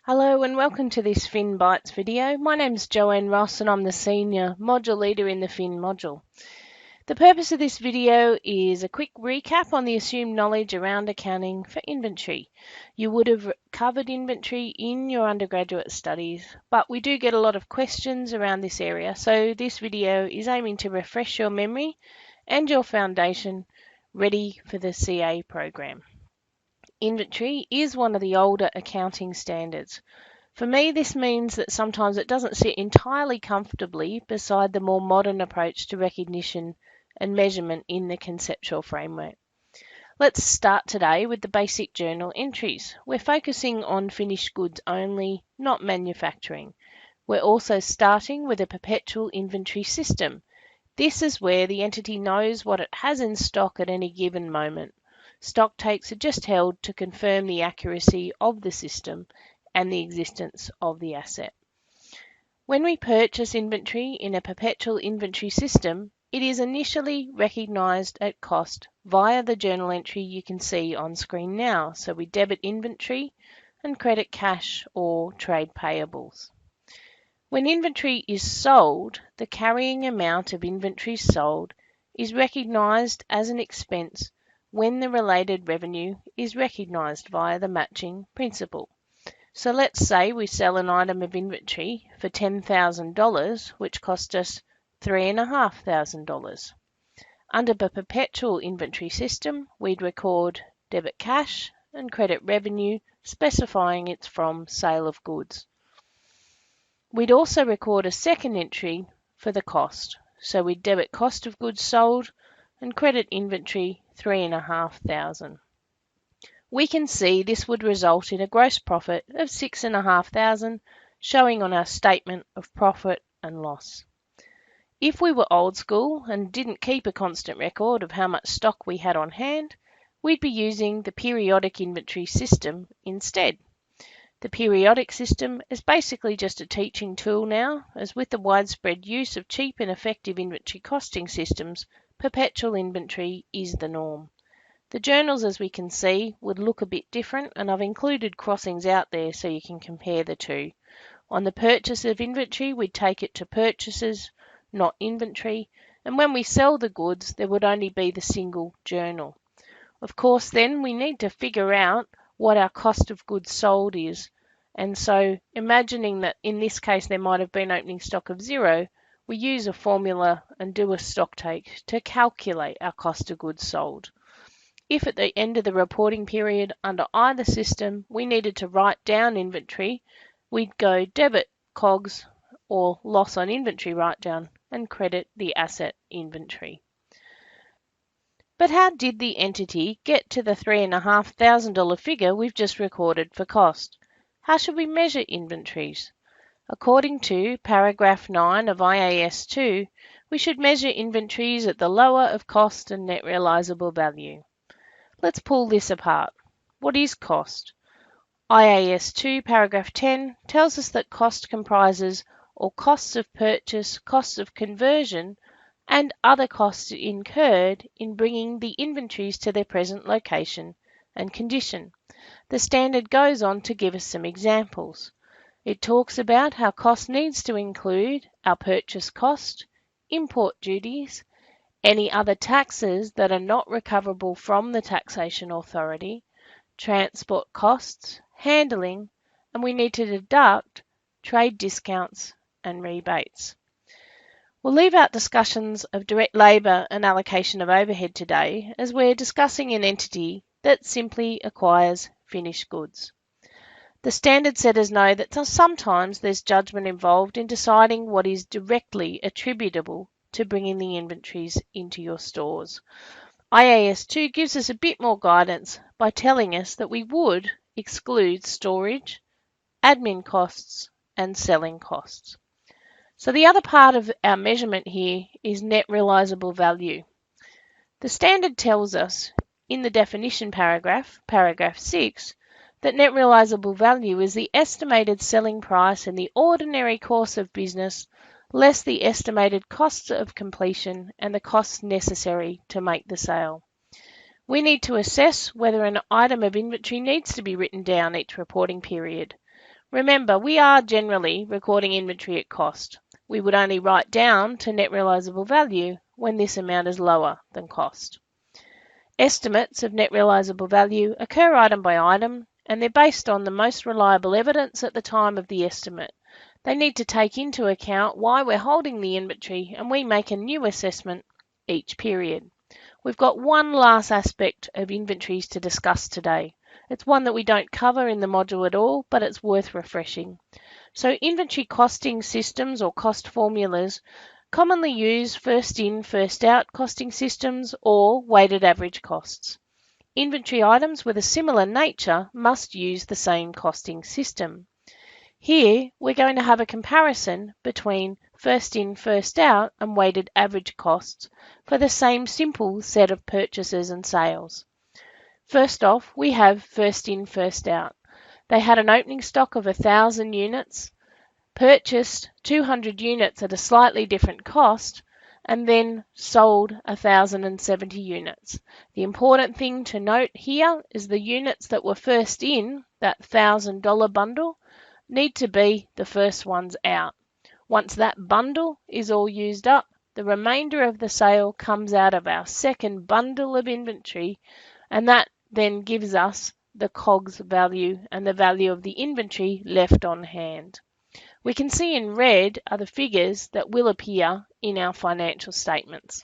Hello and welcome to this Fin Bytes video. My name is Joanne Ross and I'm the Senior Module Leader in the Fin module. The purpose of this video is a quick recap on the assumed knowledge around accounting for inventory. You would have covered inventory in your undergraduate studies, but we do get a lot of questions around this area, so this video is aiming to refresh your memory and your foundation ready for the CA program. Inventory is one of the older accounting standards. For me, this means that sometimes it doesn't sit entirely comfortably beside the more modern approach to recognition and measurement in the conceptual framework. Let's start today with the basic journal entries. We're focusing on finished goods only, not manufacturing. We're also starting with a perpetual inventory system. This is where the entity knows what it has in stock at any given moment. Stock takes are just held to confirm the accuracy of the system and the existence of the asset. When we purchase inventory in a perpetual inventory system, it is initially recognised at cost via the journal entry you can see on screen now. So we debit inventory and credit cash or trade payables. When inventory is sold, the carrying amount of inventory sold is recognised as an expense when the related revenue is recognised via the matching principle. So let's say we sell an item of inventory for $10,000, which cost us $3,500. Under the perpetual inventory system, we'd record debit cash and credit revenue, specifying it's from sale of goods. We'd also record a second entry for the cost. So we'd debit cost of goods sold and credit inventory $3,500. We can see this would result in a gross profit of $6,500 showing on our statement of profit and loss. If we were old school and didn't keep a constant record of how much stock we had on hand, we'd be using the periodic inventory system instead. The periodic system is basically just a teaching tool now, as with the widespread use of cheap and effective inventory costing systems, perpetual inventory is the norm. The journals, as we can see, would look a bit different, and I've included crossings out there so you can compare the two. On the purchase of inventory, we'd take it to purchases, not inventory, and when we sell the goods, there would only be the single journal. Of course, then we need to figure out what our cost of goods sold is. And so imagining that in this case there might have been opening stock of 0, we use a formula and do a stock take to calculate our cost of goods sold. If at the end of the reporting period under either system we needed to write down inventory, we'd go debit COGS or loss on inventory write down and credit the asset inventory. But how did the entity get to the $3,500 figure we've just recorded for cost? How should we measure inventories? According to paragraph 9 of IAS 2, we should measure inventories at the lower of cost and net realizable value. Let's pull this apart. What is cost? IAS 2 paragraph 10 tells us that cost comprises all costs of purchase, costs of conversion, and other costs incurred in bringing the inventories to their present location and condition. The standard goes on to give us some examples. It talks about how cost needs to include our purchase cost, import duties, any other taxes that are not recoverable from the taxation authority, transport costs, handling, and we need to deduct trade discounts and rebates. We'll leave out discussions of direct labour and allocation of overhead today, as we're discussing an entity that simply acquires finished goods. The standard setters know that sometimes there's judgment involved in deciding what is directly attributable to bringing the inventories into your stores. IAS 2 gives us a bit more guidance by telling us that we would exclude storage, admin costs, and selling costs. So the other part of our measurement here is net realizable value. The standard tells us in the definition paragraph, paragraph 6, that net realizable value is the estimated selling price in the ordinary course of business less the estimated costs of completion and the costs necessary to make the sale. We need to assess whether an item of inventory needs to be written down each reporting period. Remember, we are generally recording inventory at cost. We would only write down to net realisable value when this amount is lower than cost. Estimates of net realisable value occur item by item, and they're based on the most reliable evidence at the time of the estimate. They need to take into account why we're holding the inventory, and we make a new assessment each period. We've got one last aspect of inventories to discuss today. It's one that we don't cover in the module at all, but it's worth refreshing. So inventory costing systems or cost formulas commonly use first in, first out costing systems or weighted average costs. Inventory items with a similar nature must use the same costing system. Here, we're going to have a comparison between first in, first out and weighted average costs for the same simple set of purchases and sales. First off, we have first in, first out. They had an opening stock of 1,000 units, purchased 200 units at a slightly different cost, and then sold 1,070 units. The important thing to note here is the units that were first in, that $1,000 bundle, need to be the first ones out. Once that bundle is all used up, the remainder of the sale comes out of our second bundle of inventory, and that then gives us the COGS value and the value of the inventory left on hand. We can see in red are the figures that will appear in our financial statements.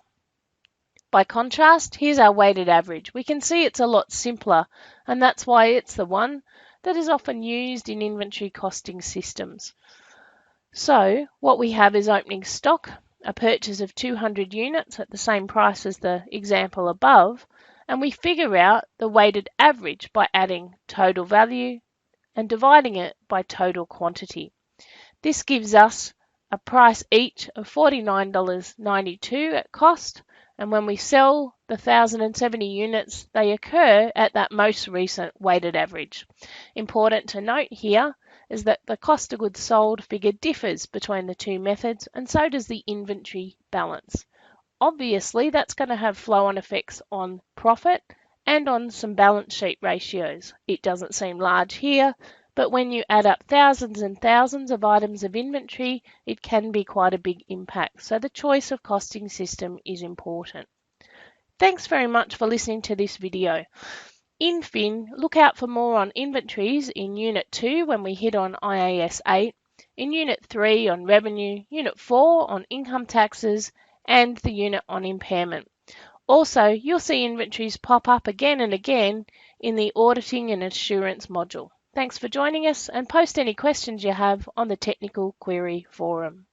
By contrast, here's our weighted average. We can see it's a lot simpler, and that's why it's the one that is often used in inventory costing systems. So what we have is opening stock, a purchase of 200 units at the same price as the example above, and we figure out the weighted average by adding total value and dividing it by total quantity. This gives us a price each of $49.92 at cost, and when we sell the 1,070 units, they occur at that most recent weighted average. Important to note here is that the cost of goods sold figure differs between the two methods, and so does the inventory balance. Obviously, that's going to have flow-on effects on profit and on some balance sheet ratios. It doesn't seem large here, but when you add up thousands and thousands of items of inventory, it can be quite a big impact. So the choice of costing system is important. Thanks very much for listening to this video. In Fin, look out for more on inventories in Unit 2 when we hit on IAS 8, in Unit 3 on revenue, Unit 4 on income taxes, and the unit on impairment. Also, you'll see inventories pop up again and again in the auditing and assurance module. Thanks for joining us, and post any questions you have on the Technical Query Forum.